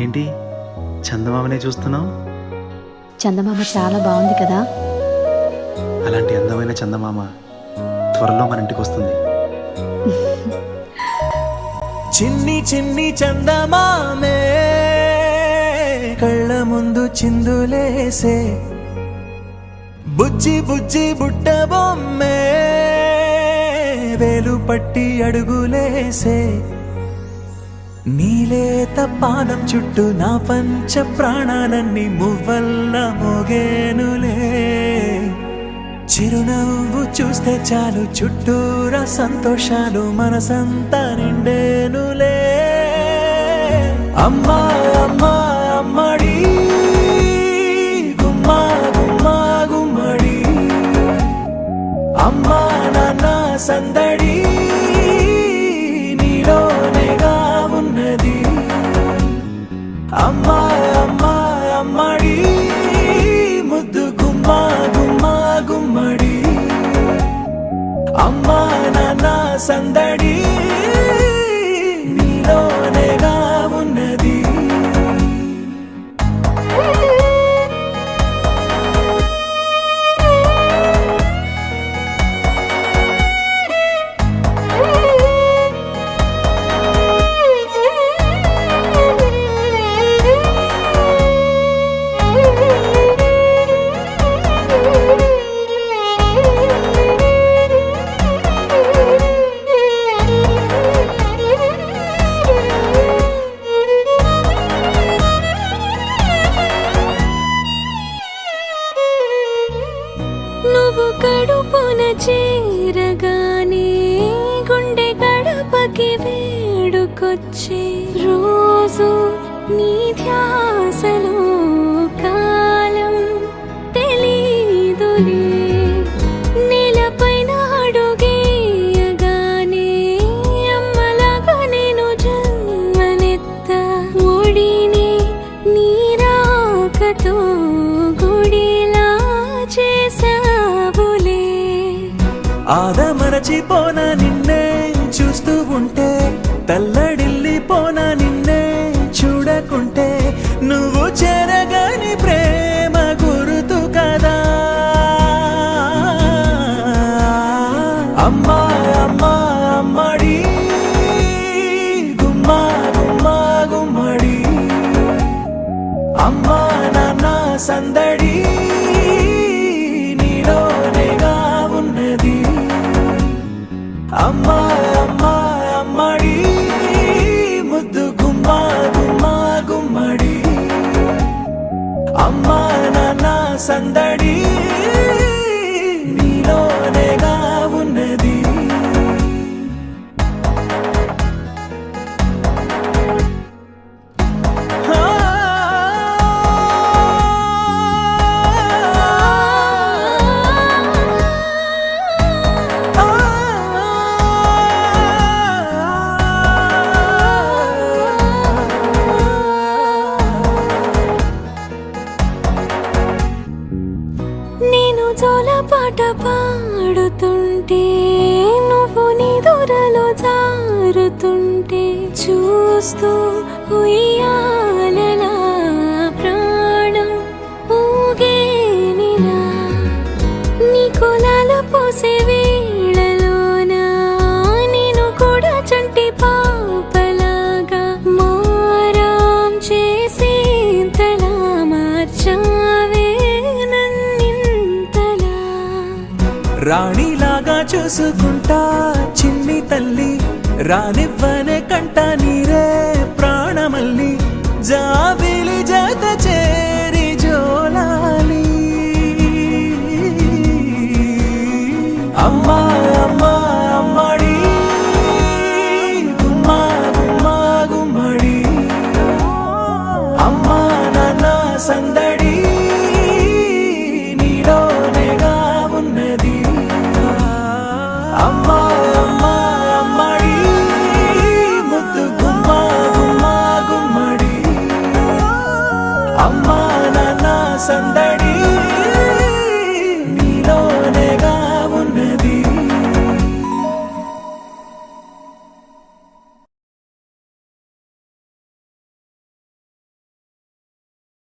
ఏంటి చందమామనే చూస్తున్నావు? చందమామ చాలా బాగుంది కదా. అలాంటి అందమైన చందమామ త్వరలో మన ఇంటికి వస్తుంది. చిన్ని చిన్ని చందమామే కళ్ళ ముందు చిందులేసే, బుజ్జి బుజ్జి బుట్ట బొమ్మే వేలు పట్టి అడుగులేసే, నీలేత పానం చుట్టూ నా పంచ ప్రాణాలన్నీ మువ్వల్ల మోగేనులే, చిరునవ్వు చూస్తే చాలు చుట్టూరా సంతోషాలు మనసంతా నిండేనులే. అమ్మా అమ్మా అమ్మడి గుమ్మా గుమ్మా గుమ్మడి, అమ్మా నాన్న సందడి నీలోనేగా ఉన్నది. అమ్మా అమ్మా అమ్మడి ముద్దు గుమ్మా గుమ్మా గుమ్మడి, అమ్మా నాన్న సందడి నీలోనేగా ఉన్నది. నువ్వు కడుపున చేరగానే గుండె గడపకి వేడుకొచ్చే, రోజు నీ ధ్యాసలో కాలం తెలీదులే, నేలపైన అడుగేయగానే అమ్మలాగా నేను జన్మనెత్త, ఒడిని నీ రాకతో గుడిలా చేసావులే. ఆదమరచిపోనా నిన్నే చూస్తూ ఉంటే, తల్లడిల్లిపోనా నిన్నే చూడకుంటే, నువ్వు చెరగని ప్రేమ గురుతు కదా. అమ్మా అమ్మా అమ్మడి గుమ్మా గుమ్మా గుమ్మడి, అమ్మా నాన్న సందడి నీలోనేగా ఉన్నది. అమ్మా అమ్మా అమ్మడి ముద్దు గుమ్మా గుమ్మా గుమ్మడి, అమ్మా నాన్న సందడి నీలోనేగా ఉన్నది. నేను జోలపాట పాడుతుంటే, నువ్వు నీ దూరలో జారుతుంటే, చూస్తూ ఉయ్యాలలా ప్రాణం ఊగేనిలా, నీ కులాలు పోసే వేళలోనా నేను కూడా చంటి పాపలాగా మారాం చేసేంతలా మార్చావే. రాణిలాగా చూసుకుంటా చిన్ని తల్లి, రానివ్వనే కంట నీరే ప్రాణమల్లి, జాబి